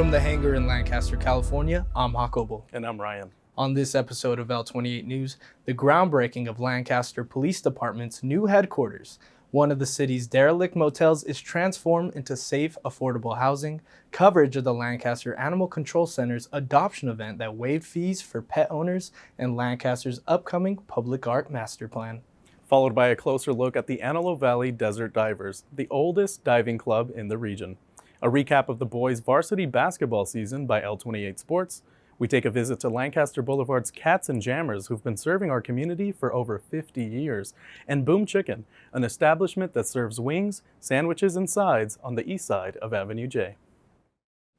From the hangar in Lancaster, California, I'm Jacobo. And I'm Ryan. On this episode of L28 News, the groundbreaking of Lancaster Police Department's new headquarters. One of the city's derelict motels is transformed into safe, affordable housing, coverage of the Lancaster Animal Control Center's adoption event that waived fees for pet owners, and Lancaster's upcoming public art master plan. Followed by a closer look at the Antelope Valley Desert Divers, the oldest diving club in the region. A recap of the boys' varsity basketball season by L28 Sports. We take a visit to Lancaster Boulevard's Katz N Jammers, who've been serving our community for over 50 years. And Boom Chicken, an establishment that serves wings, sandwiches, and sides on the east side of Avenue J.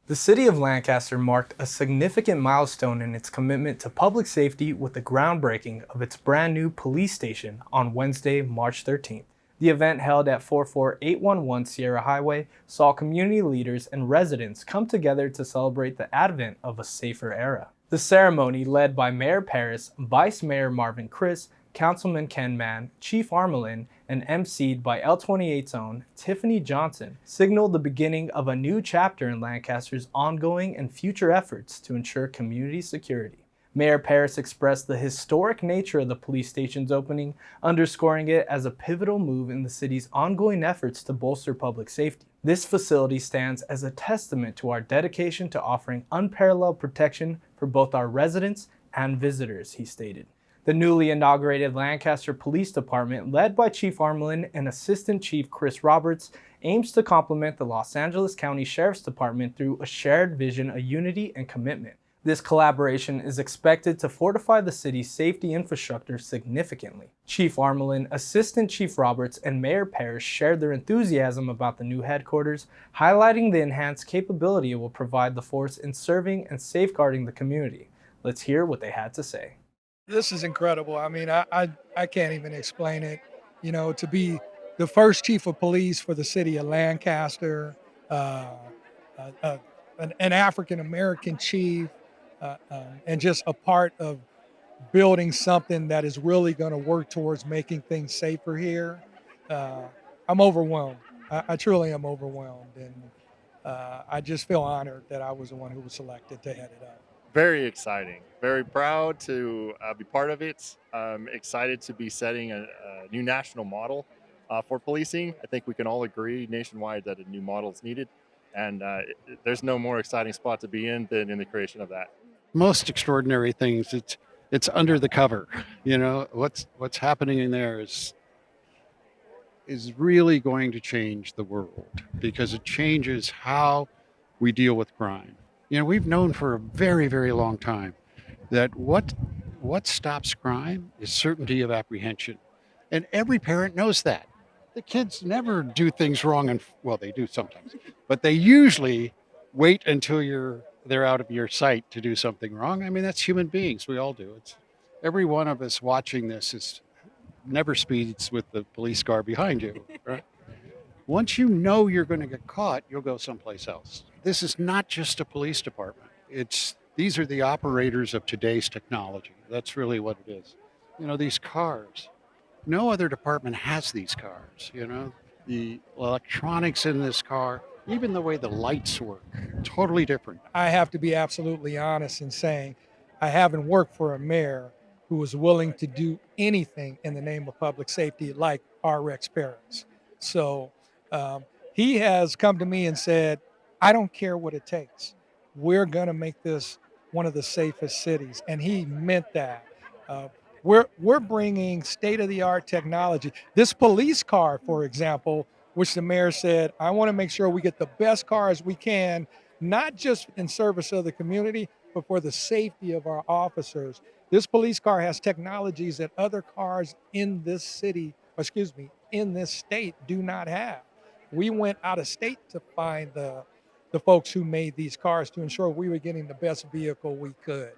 The city of Lancaster marked a significant milestone in its commitment to public safety with the groundbreaking of its brand new police station on Wednesday, March 13th. The event, held at 44811 Sierra Highway, saw community leaders and residents come together to celebrate the advent of a safer era. The ceremony, led by Mayor Paris, Vice Mayor Marvin Chris, Councilman Ken Mann, Chief Armelin, and emceed by L28's own Tiffany Johnson, signaled the beginning of a new chapter in Lancaster's ongoing and future efforts to ensure community security. Mayor Paris expressed the historic nature of the police station's opening, underscoring it as a pivotal move in the city's ongoing efforts to bolster public safety. This facility stands as a testament to our dedication to offering unparalleled protection for both our residents and visitors, he stated. The newly inaugurated Lancaster Police Department, led by Chief Armelin and Assistant Chief Chris Roberts, aims to complement the Los Angeles County Sheriff's Department through a shared vision of unity and commitment. This collaboration is expected to fortify the city's safety infrastructure significantly. Chief Armelin, Assistant Chief Roberts, and Mayor Parrish shared their enthusiasm about the new headquarters, highlighting the enhanced capability it will provide the force in serving and safeguarding the community. Let's hear what they had to say. This is incredible. I mean, I can't even explain it. You know, to be the first chief of police for the city of Lancaster, an African-American chief, and just a part of building something that is really going to work towards making things safer here. I'm overwhelmed. I truly am overwhelmed. And I just feel honored that I was the one who was selected to head it up. Very exciting. Very proud to be part of it. Excited to be setting a new national model for policing. I think we can all agree nationwide that a new model is needed. And there's no more exciting spot to be in than in the creation of that. Most extraordinary things, it's under the cover. You know, what's happening in there is really going to change the world, because it changes how we deal with crime. You know, we've known for a very, very long time that what stops crime is certainty of apprehension. And every parent knows that. The kids never do things wrong, and well, they do sometimes, but they usually wait until they're out of your sight to do something wrong. I mean, that's human beings. We all do. It's every one of us watching this never speeds with the police car behind you, right? Once you know you're going to get caught, you'll go someplace else. This is not just a police department. These are the operators of today's technology. That's really what it is. You know, these cars, no other department has these cars, you know. The electronics in this car, even the way the lights work, totally different. I have to be absolutely honest in saying I haven't worked for a mayor who was willing to do anything in the name of public safety like RX Paris. So he has come to me and said, I don't care what it takes. We're going to make this one of the safest cities. And he meant that. We're bringing state-of-the-art technology. This police car, for example, which the mayor said, I want to make sure we get the best cars we can, not just in service of the community, but for the safety of our officers. This police car has technologies that other cars in this city, in this state do not have. We went out of state to find the folks who made these cars to ensure we were getting the best vehicle we could.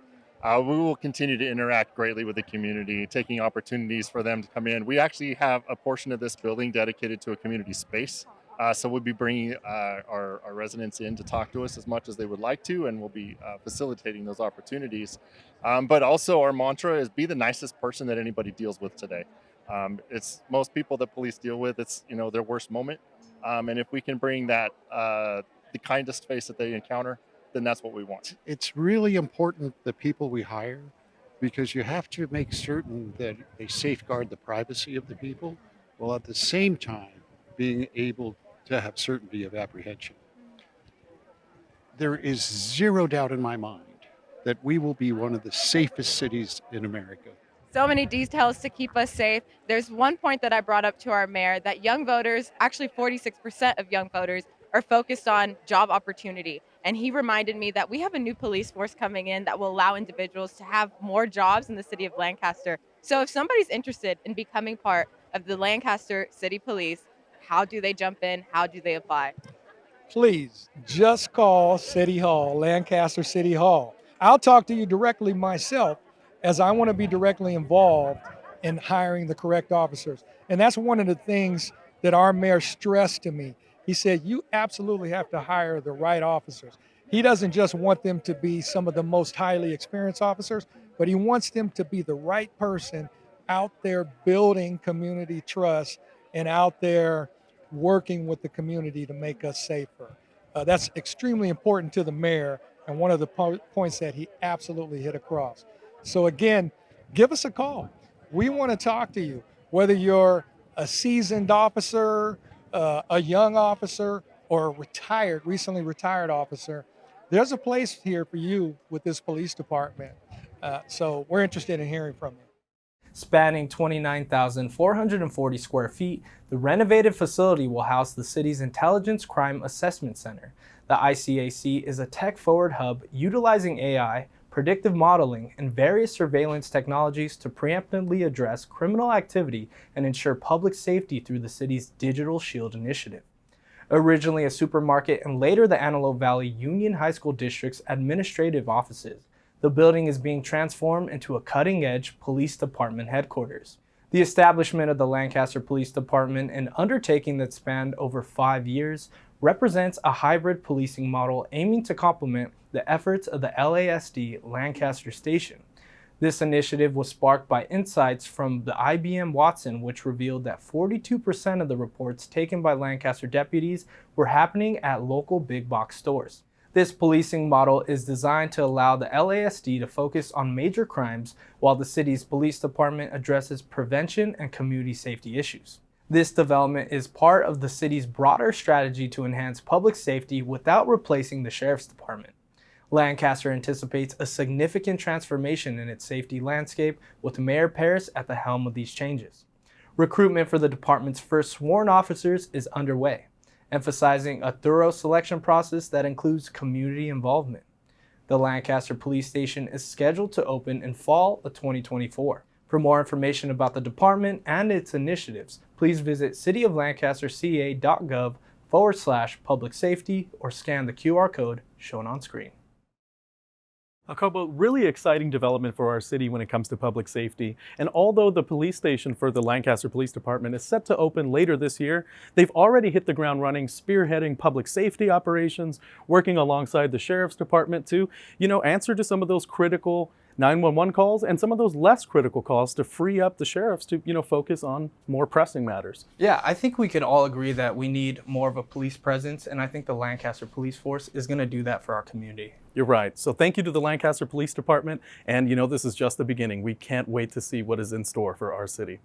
We will continue to interact greatly with the community, taking opportunities for them to come in. We actually have a portion of this building dedicated to a community space. So we'll be bringing our residents in to talk to us as much as they would like to, and we'll be facilitating those opportunities. But also our mantra is be the nicest person that anybody deals with today. It's most people that police deal with, it's their worst moment. And if we can bring that the kindest face that they encounter then that's what we want. It's really important the people we hire, because you have to make certain that they safeguard the privacy of the people, while at the same time being able to have certainty of apprehension. There is zero doubt in my mind that we will be one of the safest cities in America. So many details to keep us safe. There's one point that I brought up to our mayor that young voters, actually 46% of young voters, are focused on job opportunity. And he reminded me that we have a new police force coming in that will allow individuals to have more jobs in the city of Lancaster. So if somebody's interested in becoming part of the Lancaster City Police, how do they jump in? How do they apply? Please just call City Hall, Lancaster City Hall. I'll talk to you directly myself, as I want to be directly involved in hiring the correct officers. And that's one of the things that our mayor stressed to me. He said, you absolutely have to hire the right officers. He doesn't just want them to be some of the most highly experienced officers, but he wants them to be the right person out there building community trust and out there working with the community to make us safer. That's extremely important to the mayor, and one of the points that he absolutely hit across. So again, give us a call. We want to talk to you, whether you're a seasoned officer, a young officer, or a recently retired officer. There's a place here for you with this police department. So we're interested in hearing from you. Spanning 29,440 square feet, the renovated facility will house the city's Intelligence Crime Assessment Center. The ICAC is a tech-forward hub utilizing AI, predictive modeling, and various surveillance technologies to preemptively address criminal activity and ensure public safety through the city's Digital Shield initiative. Originally a supermarket and later the Antelope Valley Union High School District's administrative offices, the building is being transformed into a cutting-edge police department headquarters. The establishment of the Lancaster Police Department, an undertaking that spanned over 5 years, represents a hybrid policing model aiming to complement the efforts of the LASD Lancaster Station. This initiative was sparked by insights from the IBM Watson, which revealed that 42% of the reports taken by Lancaster deputies were happening at local big box stores. This policing model is designed to allow the LASD to focus on major crimes while the city's police department addresses prevention and community safety issues. This development is part of the city's broader strategy to enhance public safety without replacing the sheriff's department. Lancaster anticipates a significant transformation in its safety landscape with Mayor Parris at the helm of these changes. Recruitment for the department's first sworn officers is underway, emphasizing a thorough selection process that includes community involvement. The Lancaster Police Station is scheduled to open in fall of 2024. For more information about the department and its initiatives, please visit cityoflancasterca.gov/public safety or scan the QR code shown on screen. A couple really exciting development for our city when it comes to public safety. And although the police station for the Lancaster Police Department is set to open later this year, they've already hit the ground running, spearheading public safety operations, working alongside the sheriff's department to, answer to some of those critical 911 calls and some of those less critical calls to free up the sheriffs to, focus on more pressing matters. Yeah, I think we can all agree that we need more of a police presence, and I think the Lancaster Police Force is going to do that for our community. You're right. So thank you to the Lancaster Police Department, and this is just the beginning. We can't wait to see what is in store for our city.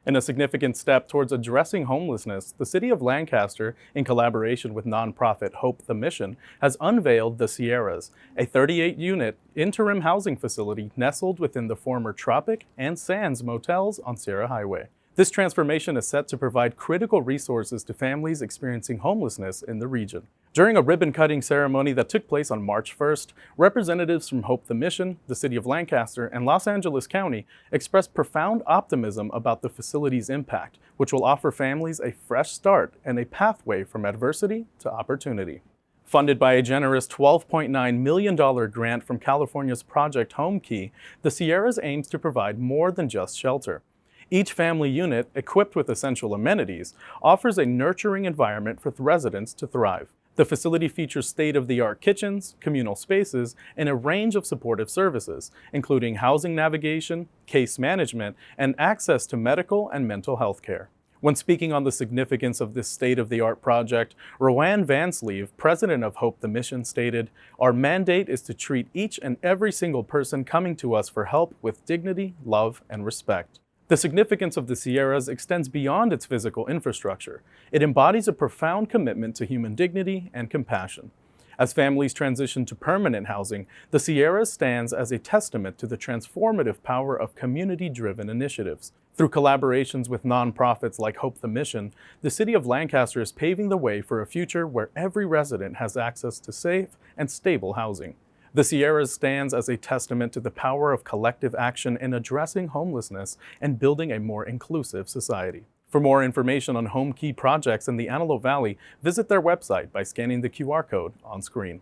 In a significant step towards addressing homelessness, the City of Lancaster, in collaboration with nonprofit Hope the Mission, has unveiled the Sierras, a 38-unit interim housing facility nestled within the former Tropic and Sands motels on Sierra Highway. This transformation is set to provide critical resources to families experiencing homelessness in the region. During a ribbon-cutting ceremony that took place on March 1st, representatives from Hope the Mission, the City of Lancaster, and Los Angeles County expressed profound optimism about the facility's impact, which will offer families a fresh start and a pathway from adversity to opportunity. Funded by a generous $12.9 million grant from California's Project Home Key, the Sierras aims to provide more than just shelter. Each family unit, equipped with essential amenities, offers a nurturing environment for residents to thrive. The facility features state-of-the-art kitchens, communal spaces, and a range of supportive services, including housing navigation, case management, and access to medical and mental health care. When speaking on the significance of this state-of-the-art project, Rowan Vansleeve, president of Hope the Mission, stated, "Our mandate is to treat each and every single person coming to us for help with dignity, love, and respect." The significance of the Sierras extends beyond its physical infrastructure. It embodies a profound commitment to human dignity and compassion. As families transition to permanent housing, the Sierras stands as a testament to the transformative power of community-driven initiatives. Through collaborations with nonprofits like Hope the Mission, the city of Lancaster is paving the way for a future where every resident has access to safe and stable housing. The Sierras stands as a testament to the power of collective action in addressing homelessness and building a more inclusive society. For more information on home key projects in the Antelope Valley, visit their website by scanning the QR code on screen.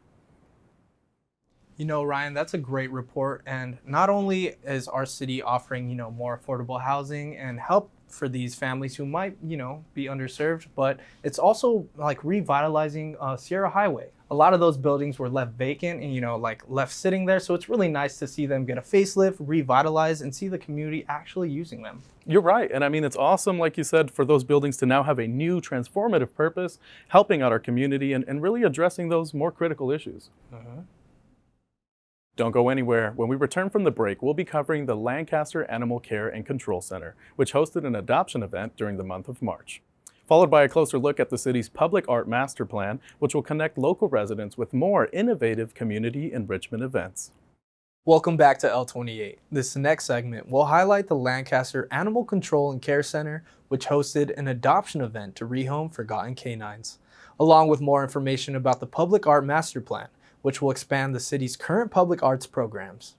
You know, Ryan, that's a great report. And not only is our city offering, more affordable housing and help for these families who might, be underserved, but it's also like revitalizing Sierra Highway. A lot of those buildings were left vacant and, left sitting there. So it's really nice to see them get a facelift, revitalize, and see the community actually using them. You're right. And I mean, it's awesome, like you said, for those buildings to now have a new transformative purpose, helping out our community and really addressing those more critical issues. Don't go anywhere. When we return from the break, we'll be covering the Lancaster Animal Care and Control Center, which hosted an adoption event during the month of March. Followed by a closer look at the city's public art master plan, which will connect local residents with more innovative community enrichment events. Welcome back to L28. This next segment will highlight the Lancaster Animal Control and Care Center, which hosted an adoption event to rehome forgotten canines, along with more information about the public art master plan, which will expand the city's current public arts programs.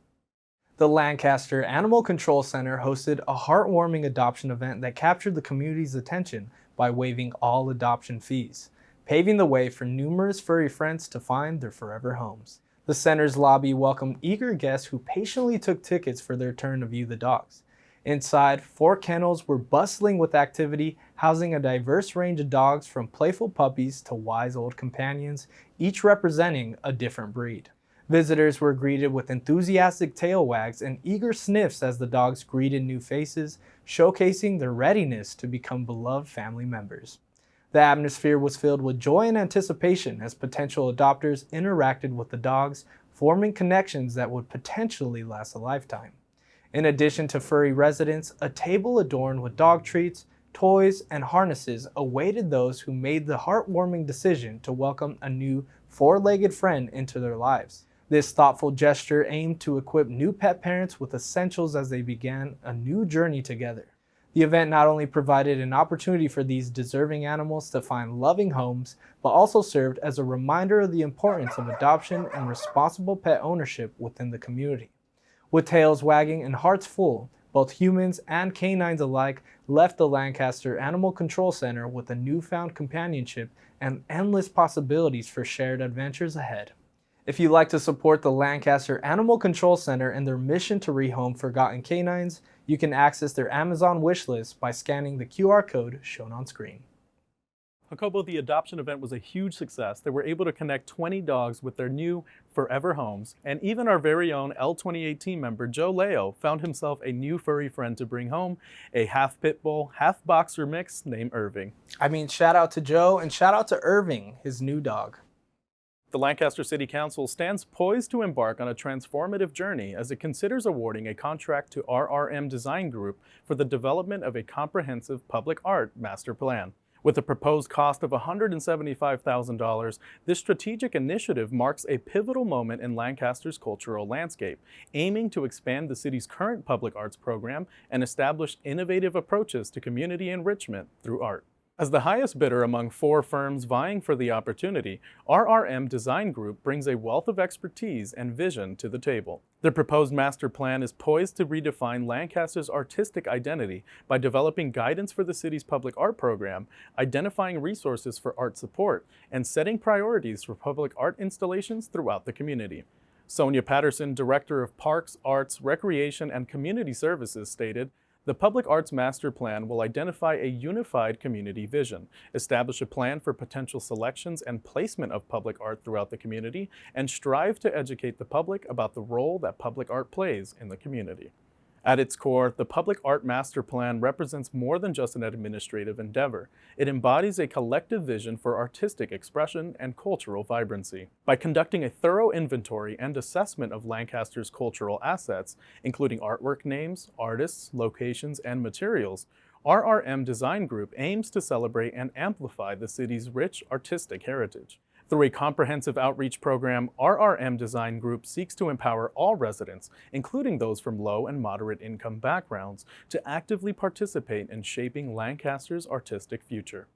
The Lancaster Animal Control Center hosted a heartwarming adoption event that captured the community's attention by waiving all adoption fees, paving the way for numerous furry friends to find their forever homes. The center's lobby welcomed eager guests who patiently took tickets for their turn to view the dogs. Inside, 4 kennels were bustling with activity, housing a diverse range of dogs from playful puppies to wise old companions, each representing a different breed. Visitors were greeted with enthusiastic tail wags and eager sniffs as the dogs greeted new faces, showcasing their readiness to become beloved family members. The atmosphere was filled with joy and anticipation as potential adopters interacted with the dogs, forming connections that would potentially last a lifetime. In addition to furry residents, a table adorned with dog treats, toys, and harnesses awaited those who made the heartwarming decision to welcome a new 4-legged friend into their lives. This thoughtful gesture aimed to equip new pet parents with essentials as they began a new journey together. The event not only provided an opportunity for these deserving animals to find loving homes, but also served as a reminder of the importance of adoption and responsible pet ownership within the community. With tails wagging and hearts full, both humans and canines alike left the Lancaster Animal Control Center with a newfound companionship and endless possibilities for shared adventures ahead. If you'd like to support the Lancaster Animal Control Center and their mission to rehome forgotten canines, you can access their Amazon wishlist by scanning the QR code shown on screen. Jacobo, the adoption event was a huge success. They were able to connect 20 dogs with their new forever homes, and even our very own L28 team member Joe Leo found himself a new furry friend to bring home, a half pit bull, half boxer mix named Irving. Shout out to Joe and shout out to Irving, his new dog. The Lancaster City Council stands poised to embark on a transformative journey as it considers awarding a contract to RRM Design Group for the development of a comprehensive public art master plan. With a proposed cost of $175,000, this strategic initiative marks a pivotal moment in Lancaster's cultural landscape, aiming to expand the city's current public arts program and establish innovative approaches to community enrichment through art. As the highest bidder among 4 firms vying for the opportunity, RRM Design Group brings a wealth of expertise and vision to the table. Their proposed master plan is poised to redefine Lancaster's artistic identity by developing guidance for the city's public art program, identifying resources for art support, and setting priorities for public art installations throughout the community. Sonia Patterson, Director of Parks, Arts, Recreation, and Community Services, stated, "The Public Arts Master Plan will identify a unified community vision, establish a plan for potential selections and placement of public art throughout the community, and strive to educate the public about the role that public art plays in the community." At its core, the Public Art Master Plan represents more than just an administrative endeavor. It embodies a collective vision for artistic expression and cultural vibrancy. By conducting a thorough inventory and assessment of Lancaster's cultural assets, including artwork names, artists, locations, and materials, RRM Design Group aims to celebrate and amplify the city's rich artistic heritage. Through a comprehensive outreach program, RRM Design Group seeks to empower all residents, including those from low and moderate income backgrounds, to actively participate in shaping Lancaster's artistic future.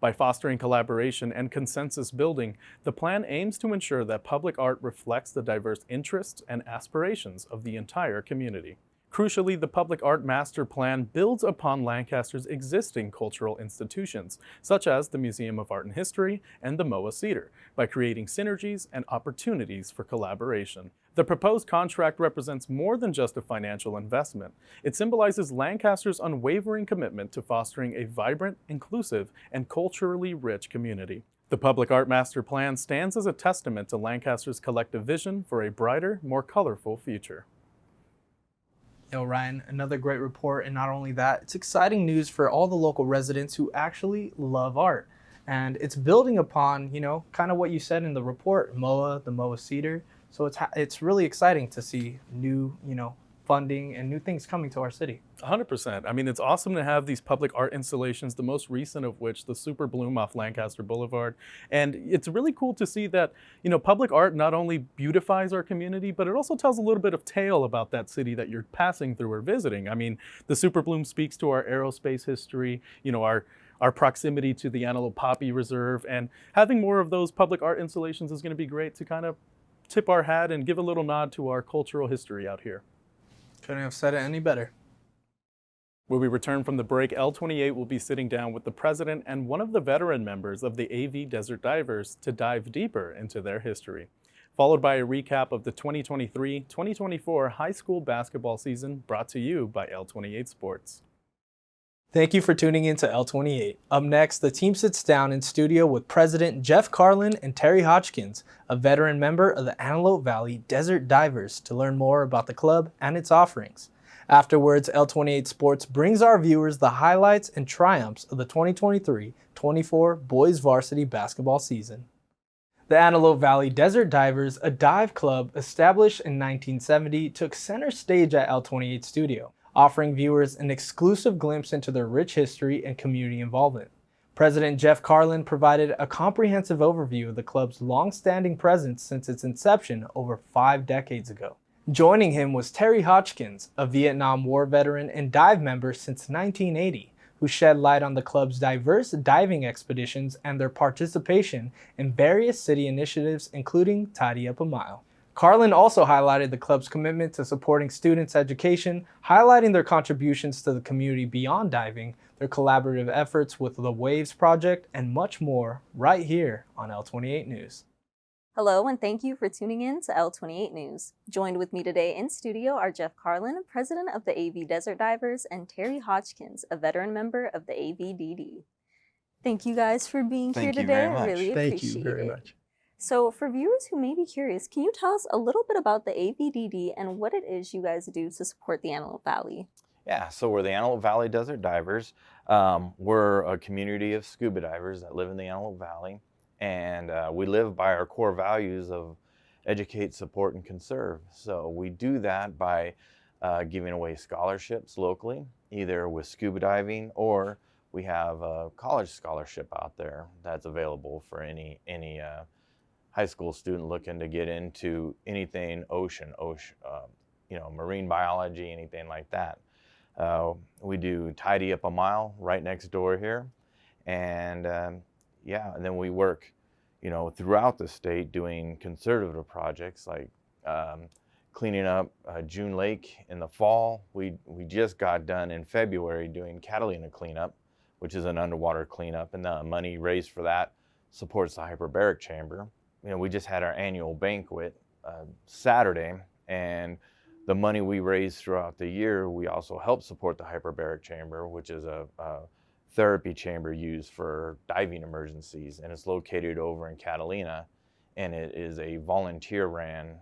By fostering collaboration and consensus building, the plan aims to ensure that public art reflects the diverse interests and aspirations of the entire community. Crucially, the Public Art Master Plan builds upon Lancaster's existing cultural institutions, such as the Museum of Art and History and the MOA Cedar, by creating synergies and opportunities for collaboration. The proposed contract represents more than just a financial investment. It symbolizes Lancaster's unwavering commitment to fostering a vibrant, inclusive, and culturally rich community. The Public Art Master Plan stands as a testament to Lancaster's collective vision for a brighter, more colorful future. Yo, Ryan, another great report, and not only that, it's exciting news for all the local residents who actually love art. And it's building upon, kind of what you said in the report, MOA, the MOA Cedar. So it's really exciting to see new, funding and new things coming to our city. 100%. I mean, it's awesome to have these public art installations, the most recent of which, the Super Bloom off Lancaster Boulevard. And it's really cool to see that, public art not only beautifies our community, but it also tells a little bit of tale about that city that you're passing through or visiting. I mean, the Super Bloom speaks to our aerospace history, our proximity to the Antelope Poppy Reserve, and having more of those public art installations is going to be great to kind of tip our hat and give a little nod to our cultural history out here. Couldn't have said it any better. When we return from the break, L28 will be sitting down with the president and one of the veteran members of the AV Desert Divers to dive deeper into their history, followed by a recap of the 2023-2024 high school basketball season brought to you by L28 Sports. Thank you for tuning in to L28. Up next, the team sits down in studio with President Jeff Carlin and Terry Hodgkins, a veteran member of the Antelope Valley Desert Divers, to learn more about the club and its offerings. Afterwards, L28 Sports brings our viewers the highlights and triumphs of the 2023-24 boys varsity basketball season. The Antelope Valley Desert Divers, a dive club established in 1970, took center stage at L28 Studio, offering viewers an exclusive glimpse into their rich history and community involvement. President Jeff Carlin provided a comprehensive overview of the club's long-standing presence since its inception over 5 decades ago. Joining him was Terry Hodgkins, a Vietnam War veteran and dive member since 1980, who shed light on the club's diverse diving expeditions and their participation in various city initiatives, including Tidy Up a Mile. Carlin also highlighted the club's commitment to supporting students' education, highlighting their contributions to the community beyond diving, their collaborative efforts with the Waves Project, and much more right here on L28 News. Hello, and thank you for tuning in to L28 News. Joined with me today in studio are Jeff Carlin, president of the AV Desert Divers, and Terry Hodgkins, a veteran member of the AVDD. Thank you guys for being here today. I really appreciate it. So for viewers who may be curious, can you tell us a little bit about the AVDD and what it is you guys do to support the Antelope Valley? Yeah, so we're the Antelope Valley Desert Divers. We're a community of scuba divers that live in the Antelope Valley, and we live by our core values of educate, support, and conserve. So we do that by giving away scholarships locally, either with scuba diving, or we have a college scholarship out there that's available for any high school student looking to get into anything ocean, marine biology, anything like that. We do Tidy Up a Mile right next door here, and and then we work, throughout the state doing conservative projects like cleaning up June Lake in the fall. We just got done in February doing Catalina cleanup, which is an underwater cleanup, and the money raised for that supports the hyperbaric chamber. We just had our annual banquet Saturday, and the money we raise throughout the year, we also help support the hyperbaric chamber, which is a therapy chamber used for diving emergencies, and it's located over in Catalina, and it is a volunteer-ran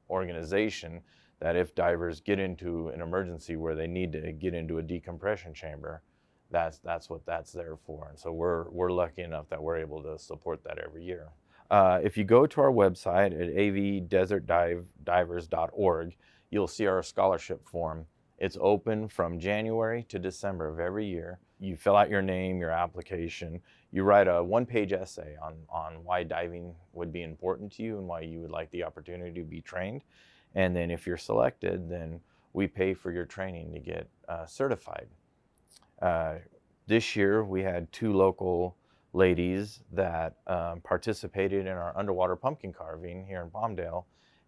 organization that if divers get into an emergency where they need to get into a decompression chamber, that's what that's there for. And so we're lucky enough that we're able to support that every year. If you go to our website at avdesertdivers.org, you'll see our scholarship form. It's open from January to December of every year. You fill out your name, your application. You write a one-page essay on why diving would be important to you and why you would like the opportunity to be trained. And then if you're selected, then we pay for your training to get certified. This year we had 2 local ladies that participated in our underwater pumpkin carving here in Palmdale,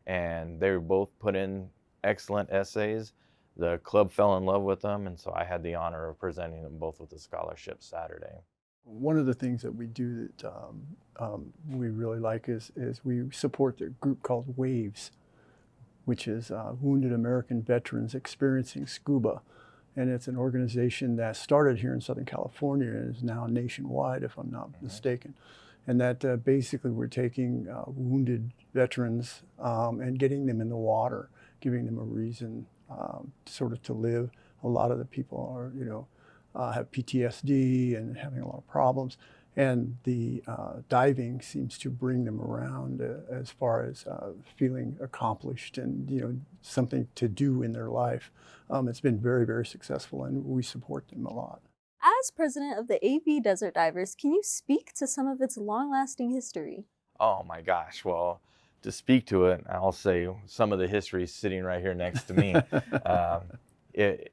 and they both put in excellent essays. The club fell in love with them, and so I had the honor of presenting them both with a scholarship Saturday. One of the things that we do that we really like is we support a group called WAVES, which is Wounded American Veterans Experiencing Scuba. And it's an organization that started here in Southern California and is now nationwide, if I'm not mistaken. And that basically we're taking wounded veterans and getting them in the water, giving them a reason sort of to live. A lot of the people are, have PTSD and having a lot of problems. And the diving seems to bring them around as far as feeling accomplished and something to do in their life. It's been very, very successful, and we support them a lot. As president of the AV Desert Divers, can you speak to some of its long-lasting history? Oh my gosh, well, to speak to it, I'll say some of the history is sitting right here next to me.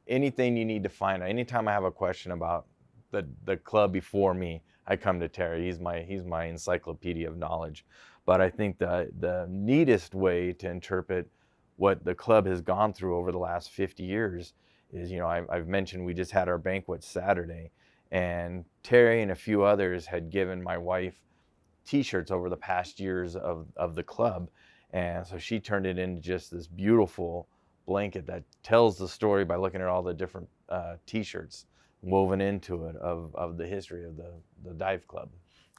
Anything you need to find, anytime I have a question about the club before me, I come to Terry. He's my encyclopedia of knowledge. But I think the neatest way to interpret what the club has gone through over the last 50 years is, I've mentioned we just had our banquet Saturday, and Terry and a few others had given my wife t-shirts over the past years of the club. And so she turned it into just this beautiful blanket that tells the story by looking at all the different t-shirts woven into it of the history of the dive club.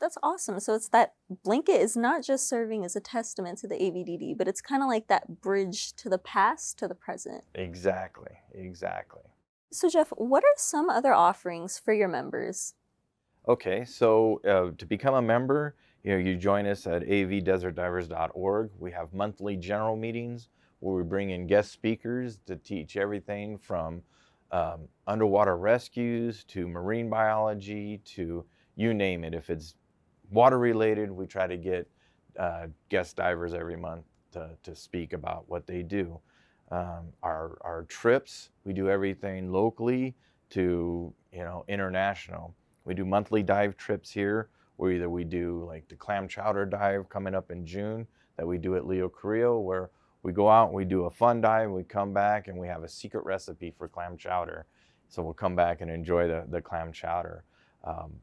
That's awesome. So it's that blanket is not just serving as a testament to the AVDD, but it's kind of like that bridge to the past to the present. Exactly. So Jeff, what are some other offerings for your members? Okay, so to become a member, you join us at avdesertdivers.org. We have monthly general meetings where we bring in guest speakers to teach everything from underwater rescues to marine biology to you name it. If it's water related, we try to get guest divers every month to speak about what they do. Our trips, we do everything locally to international. We do monthly dive trips here where either we do like the clam chowder dive coming up in June that we do at Leo Carrillo, where we go out, we do a fun dive, we come back and we have a secret recipe for clam chowder. So we'll come back and enjoy the clam chowder.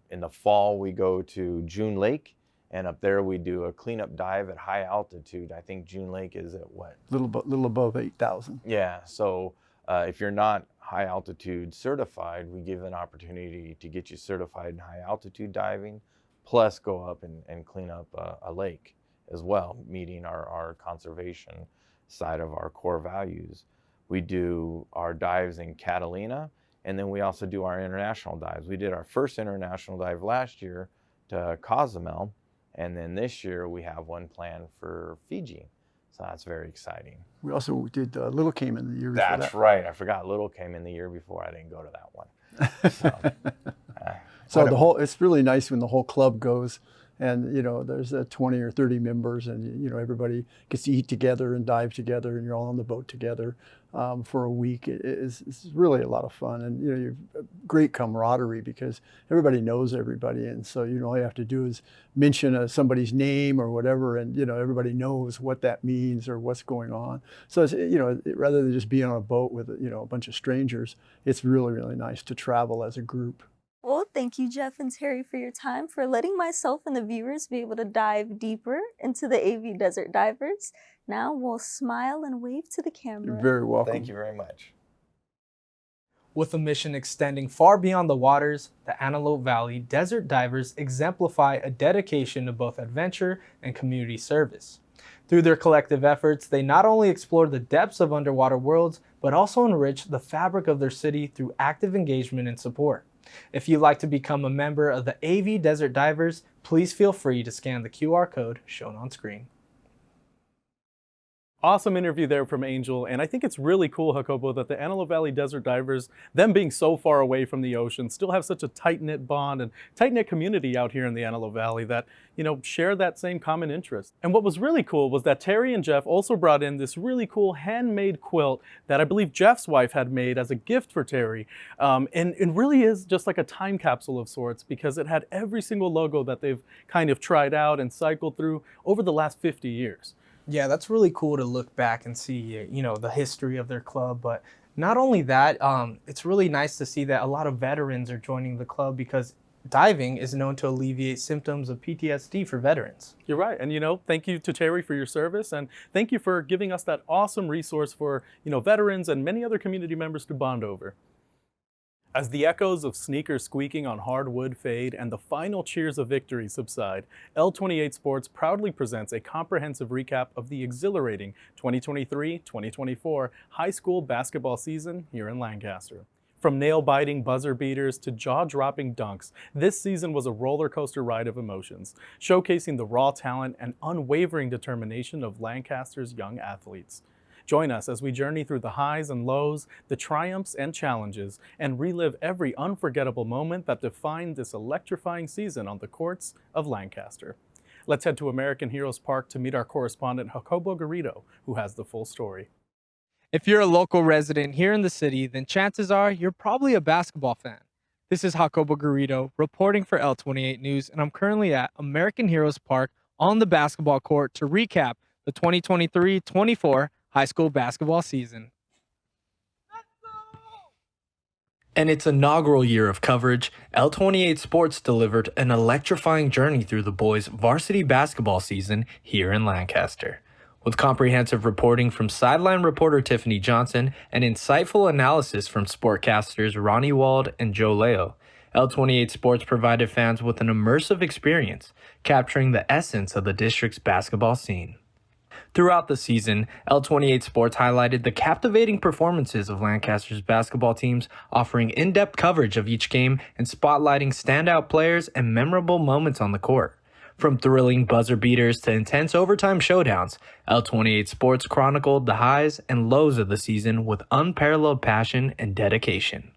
In the fall, we go to June Lake, and up there we do a cleanup dive at high altitude. I think June Lake is at what? Little above 8,000. Yeah, so if you're not high altitude certified, we give an opportunity to get you certified in high altitude diving, plus go up and clean up a lake as well, meeting our conservation side of our core values. We do our dives in Catalina, and then we also do our international dives. We did our first international dive last year to Cozumel, and then this year we have one planned for Fiji. So that's very exciting. We also did Little Cayman the year before that. That's right. I forgot Little Cayman the year before. I didn't go to that one. So, it's really nice when the whole club goes, and there's 20 or 30 members, and everybody gets to eat together and dive together, and you're all on the boat together for a week. It's really a lot of fun, and you've great camaraderie because everybody knows everybody, and so all you have to do is mention somebody's name or whatever, and everybody knows what that means or what's going on. So it's, rather than just being on a boat with a bunch of strangers, it's really, really nice to travel as a group. Well, thank you, Jeff and Terry, for your time, for letting myself and the viewers be able to dive deeper into the AV Desert Divers. Now we'll smile and wave to the camera. You're very welcome. thank you very much. With a mission extending far beyond the waters, the Antelope Valley Desert Divers exemplify a dedication to both adventure and community service. Through their collective efforts, they not only explore the depths of underwater worlds, but also enrich the fabric of their city through active engagement and support. If you'd like to become a member of the AV Desert Divers, please feel free to scan the QR code shown on screen. Awesome interview there from Angel, and I think it's really cool, Jacobo, that the Antelope Valley Desert Divers, them being so far away from the ocean, still have such a tight-knit bond and tight-knit community out here in the Antelope Valley that, share that same common interest. And what was really cool was that Terry and Jeff also brought in this really cool handmade quilt that I believe Jeff's wife had made as a gift for Terry. And it really is just like a time capsule of sorts, because it had every single logo that they've kind of tried out and cycled through over the last 50 years. Yeah, that's really cool to look back and see, the history of their club. But not only that, it's really nice to see that a lot of veterans are joining the club, because diving is known to alleviate symptoms of PTSD for veterans. You're right. And, thank you to Terry for your service. And thank you for giving us that awesome resource for, veterans and many other community members to bond over. As the echoes of sneakers squeaking on hardwood fade and the final cheers of victory subside, L28 Sports proudly presents a comprehensive recap of the exhilarating 2023-2024 high school basketball season here in Lancaster. From nail-biting buzzer beaters to jaw-dropping dunks, this season was a roller coaster ride of emotions, showcasing the raw talent and unwavering determination of Lancaster's young athletes. Join us as we journey through the highs and lows, the triumphs and challenges, and relive every unforgettable moment that defined this electrifying season on the courts of Lancaster. Let's head to American Heroes Park to meet our correspondent Jacobo Garrido, who has the full story. If you're a local resident here in the city, then chances are you're probably a basketball fan. This is Jacobo Garrido reporting for L28 News, and I'm currently at American Heroes Park on the basketball court to recap the 2023-24 high school basketball season. In its inaugural year of coverage, L28 Sports delivered an electrifying journey through the boys' varsity basketball season here in Lancaster. With comprehensive reporting from sideline reporter Tiffany Johnson and insightful analysis from sportcasters Ronnie Wald and Joe Leo, L28 Sports provided fans with an immersive experience, capturing the essence of the district's basketball scene. Throughout the season, L28 Sports highlighted the captivating performances of Lancaster's basketball teams, offering in-depth coverage of each game and spotlighting standout players and memorable moments on the court. From thrilling buzzer beaters to intense overtime showdowns, L28 Sports chronicled the highs and lows of the season with unparalleled passion and dedication.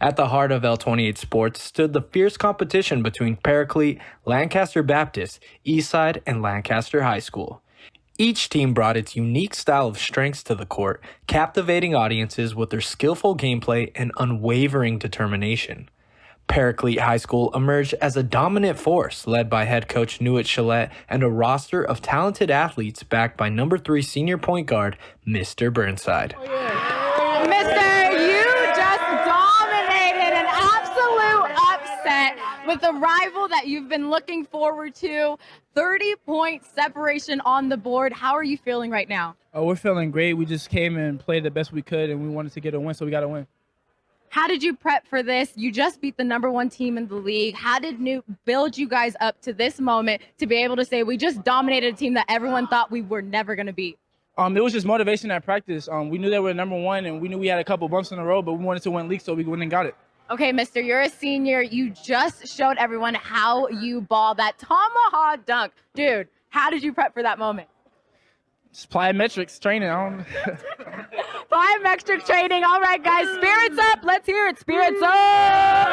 At the heart of L28 Sports stood the fierce competition between Paraclete, Lancaster Baptist, Eastside, and Lancaster High School. Each team brought its unique style of strengths to the court, captivating audiences with their skillful gameplay and unwavering determination. Paraclete High School emerged as a dominant force, led by head coach Nuit Chalette and a roster of talented athletes backed by number 3 senior point guard, Mr. Burnside. Mister, you just dominated an absolute upset with the rival that you've been looking forward to. 30-point separation on the board. How are you feeling right now? Oh, we're feeling great. We just came and played the best we could, and we wanted to get a win, so we got to win. How did you prep for this? You just beat the number 1 team in the league. How did Newt build you guys up to this moment to be able to say we just dominated a team that everyone thought we were never going to beat? It was just motivation at practice. We knew that we were number 1, and we knew we had a couple bumps in the road, but we wanted to win league, so we went and got it. Okay, mister, you're a senior. You just showed everyone how you ball that tomahawk dunk. Dude, how did you prep for that moment? Just plyometrics training. Plyometric training. All right, guys, spirits up. Let's hear it. Spirits up.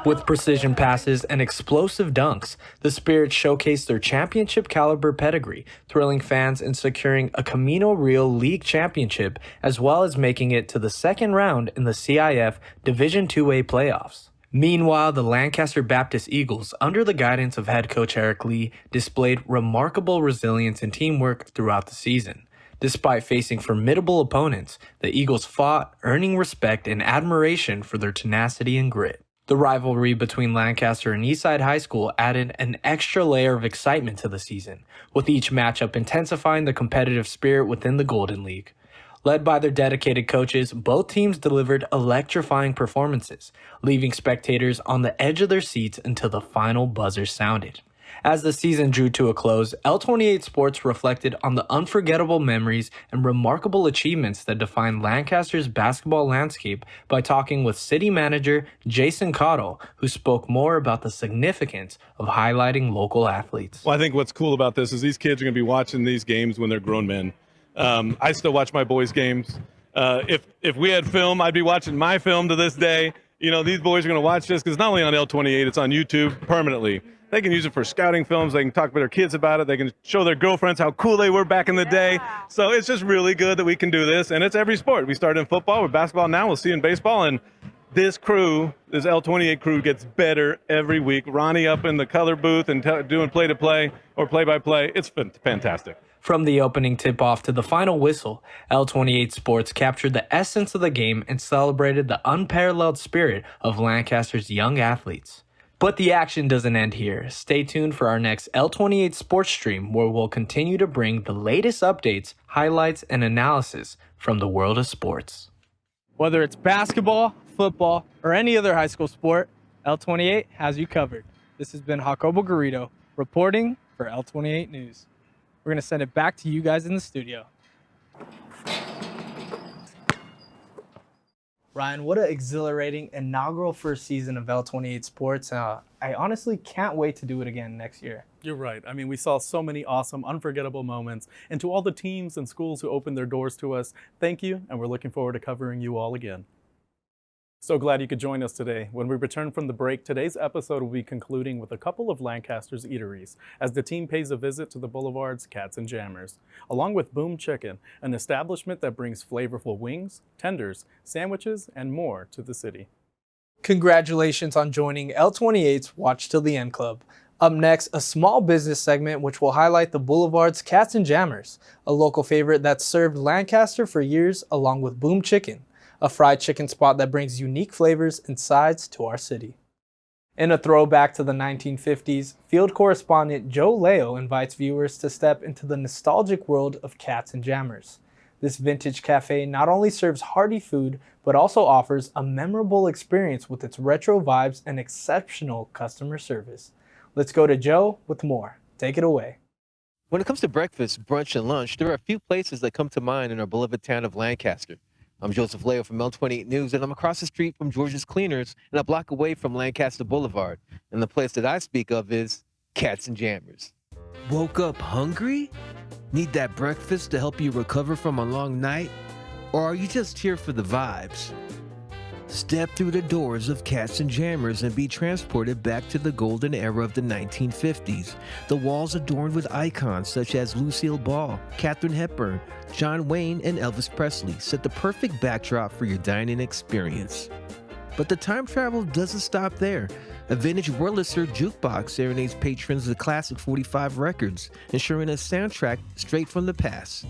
With precision passes and explosive dunks, the Spirits showcased their championship caliber pedigree, thrilling fans and securing a Camino Real League championship, as well as making it to the second round in the CIF Division IIA playoffs. Meanwhile, the Lancaster Baptist Eagles, under the guidance of head coach Eric Lee, displayed remarkable resilience and teamwork throughout the season. Despite facing formidable opponents, the Eagles fought, earning respect and admiration for their tenacity and grit. The rivalry between Lancaster and Eastside High School added an extra layer of excitement to the season, with each matchup intensifying the competitive spirit within the Golden League. Led by their dedicated coaches, both teams delivered electrifying performances, leaving spectators on the edge of their seats until the final buzzer sounded. As the season drew to a close, L28 Sports reflected on the unforgettable memories and remarkable achievements that define Lancaster's basketball landscape by talking with city manager Jason Cottle, who spoke more about the significance of highlighting local athletes. Well, I think what's cool about this is these kids are going to be watching these games when they're grown men. I still watch my boys' games. If we had film, I'd be watching my film to this day. You know, these boys are going to watch this because it's not only on L28, it's on YouTube permanently. They can use it for scouting films. They can talk to their kids about it. They can show their girlfriends how cool they were back in the day. So it's just really good that we can do this. And it's every sport. We started in football, with basketball now. We'll see in baseball. And this crew, this L28 crew, gets better every week. Ronnie up in the color booth and doing play-to-play or play-by-play. It's fantastic. From the opening tip-off to the final whistle, L28 Sports captured the essence of the game and celebrated the unparalleled spirit of Lancaster's young athletes. But the action doesn't end here. Stay tuned for our next L28 Sports stream, where we'll continue to bring the latest updates, highlights, and analysis from the world of sports. Whether it's basketball, football, or any other high school sport, L28 has you covered. This has been Jacobo Garrido reporting for L28 News. We're going to send it back to you guys in the studio. Ryan, what an exhilarating inaugural first season of L28 Sports. I honestly can't wait to do it again next year. You're right. I mean, we saw so many awesome, unforgettable moments. And to all the teams and schools who opened their doors to us, thank you, and we're looking forward to covering you all again. So glad you could join us today. When we return from the break, today's episode will be concluding with a couple of Lancaster's eateries as the team pays a visit to the Boulevard's Katz N Jammers, along with Boom Chicken, an establishment that brings flavorful wings, tenders, sandwiches, and more to the city. Congratulations on joining L28's Watch Till the End Club. Up next, a small business segment which will highlight the Boulevard's Katz N Jammers, a local favorite that's served Lancaster for years along with Boom Chicken, a fried chicken spot that brings unique flavors and sides to our city. In a throwback to the 1950s, field correspondent Joe Leo invites viewers to step into the nostalgic world of Katz N Jammers. This vintage cafe not only serves hearty food, but also offers a memorable experience with its retro vibes and exceptional customer service. Let's go to Joe with more. Take it away. When it comes to breakfast, brunch, and lunch, there are a few places that come to mind in our beloved town of Lancaster. I'm Joseph Leo from L28 News, and I'm across the street from George's Cleaners and a block away from Lancaster Boulevard. And the place that I speak of is Katz N Jammers. Woke up hungry? Need that breakfast to help you recover from a long night? Or are you just here for the vibes? Step through the doors of Katz N Jammers and be transported back to the golden era of the 1950s. The walls adorned with icons such as Lucille Ball, Katharine Hepburn, John Wayne, and Elvis Presley set the perfect backdrop for your dining experience. But the time travel doesn't stop there. A vintage Wurlitzer jukebox serenades patrons with classic 45 records, ensuring a soundtrack straight from the past.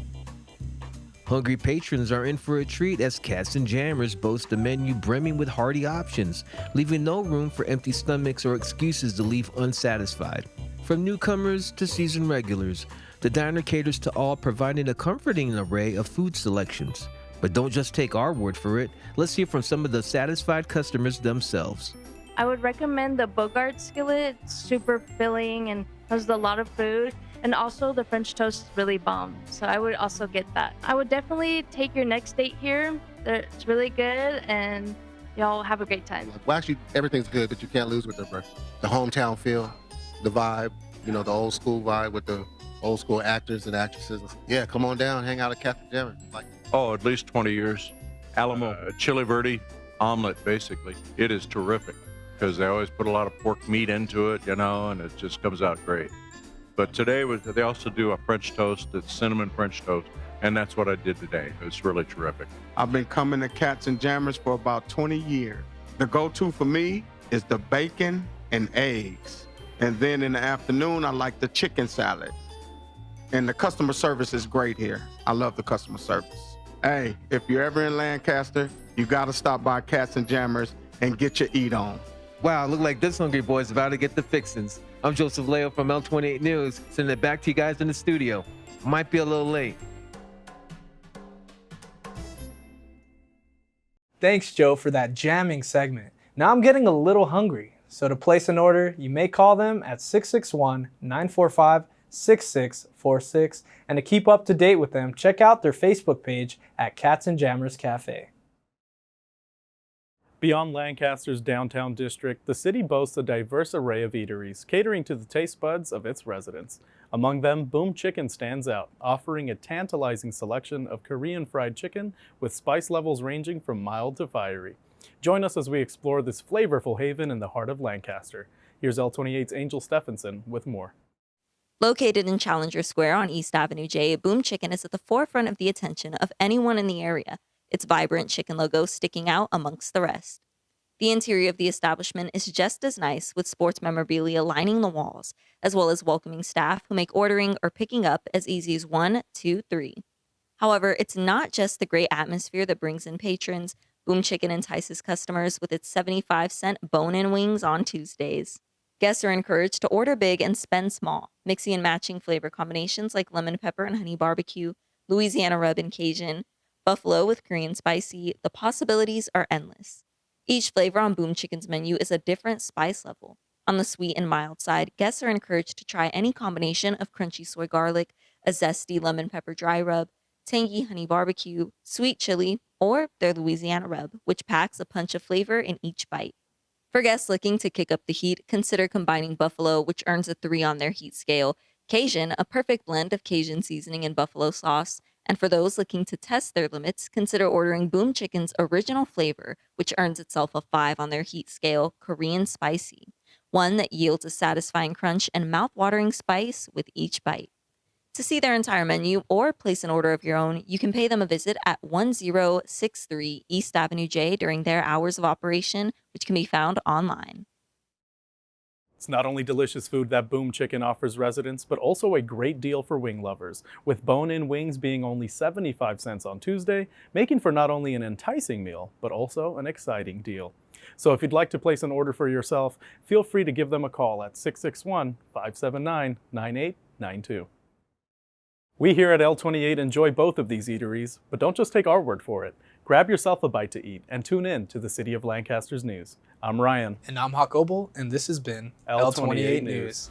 Hungry patrons are in for a treat as Katz N Jammers boast a menu brimming with hearty options, leaving no room for empty stomachs or excuses to leave unsatisfied. From newcomers to seasoned regulars, the diner caters to all, providing a comforting array of food selections. But don't just take our word for it. Let's hear from some of the satisfied customers themselves. I would recommend the Bogart skillet. It's super filling and has a lot of food. And also the French toast is really bomb. So I would also get that. I would definitely take your next date here. It's really good and y'all have a great time. Well, actually, everything's good, but you can't lose with the hometown feel, the vibe, you know, the old school vibe with the old school actors and actresses. Yeah, come on down, hang out at Katz N Jammers. Oh, at least 20 years. Alamo chili verde omelet, basically. It is terrific because they always put a lot of pork meat into it, you know, and it just comes out great. But today, they also do a French toast, it's cinnamon French toast, and that's what I did today. It's really terrific. I've been coming to Katz N Jammers for about 20 years. The go-to for me is the bacon and eggs. And then in the afternoon, I like the chicken salad. And the customer service is great here. I love the customer service. Hey, if you're ever in Lancaster, you gotta stop by Katz N Jammers and get your eat on. Wow, look like this hungry boy's about to get the fixins'. I'm Joseph Leo from L28 News, sending it back to you guys in the studio. Might be a little late. Thanks, Joe, for that jamming segment. Now I'm getting a little hungry, So to place an order, you may call them at 661-945-6646. And to keep up to date with them, check out their Facebook page at Katz N Jammers Cafe. Beyond Lancaster's downtown district, the city boasts a diverse array of eateries, catering to the taste buds of its residents. Among them, Boom Chicken stands out, offering a tantalizing selection of Korean fried chicken with spice levels ranging from mild to fiery. Join us as we explore this flavorful haven in the heart of Lancaster. Here's L28's Angel Stephenson with more. Located in Challenger Square on East Avenue J, Boom Chicken is at the forefront of the attention of anyone in the area, its vibrant chicken logo sticking out amongst the rest. The interior of the establishment is just as nice, with sports memorabilia lining the walls, as well as welcoming staff who make ordering or picking up as easy as 1, 2, 3. However, it's not just the great atmosphere that brings in patrons. Boom Chicken entices customers with its 75-cent bone-in wings on Tuesdays. Guests are encouraged to order big and spend small, mixing and matching flavor combinations like lemon pepper and honey barbecue, Louisiana rub and Cajun, buffalo with Korean spicy. The possibilities are endless. Each flavor on Boom Chicken's menu is a different spice level. On the sweet and mild side, guests are encouraged to try any combination of crunchy soy garlic, a zesty lemon pepper dry rub, tangy honey barbecue, sweet chili, or their Louisiana rub, which packs a punch of flavor in each bite. For guests looking to kick up the heat, consider combining buffalo, which earns a 3 on their heat scale, Cajun, a perfect blend of Cajun seasoning and buffalo sauce, and for those looking to test their limits, consider ordering Boom Chicken's original flavor, which earns itself a 5 on their heat scale, Korean spicy, one that yields a satisfying crunch and mouth-watering spice with each bite. To see their entire menu or place an order of your own, you can pay them a visit at 1063 East Avenue J during their hours of operation, which can be found online. It's not only delicious food that Boom Chicken offers residents, but also a great deal for wing lovers, with bone-in wings being only 75 cents on Tuesday, making for not only an enticing meal, but also an exciting deal. So if you'd like to place an order for yourself, feel free to give them a call at 661-579-9892. We here at L28 enjoy both of these eateries, but don't just take our word for it. Grab yourself a bite to eat and tune in to the City of Lancaster's news. I'm Ryan. And I'm Jacobo, and this has been L28 News.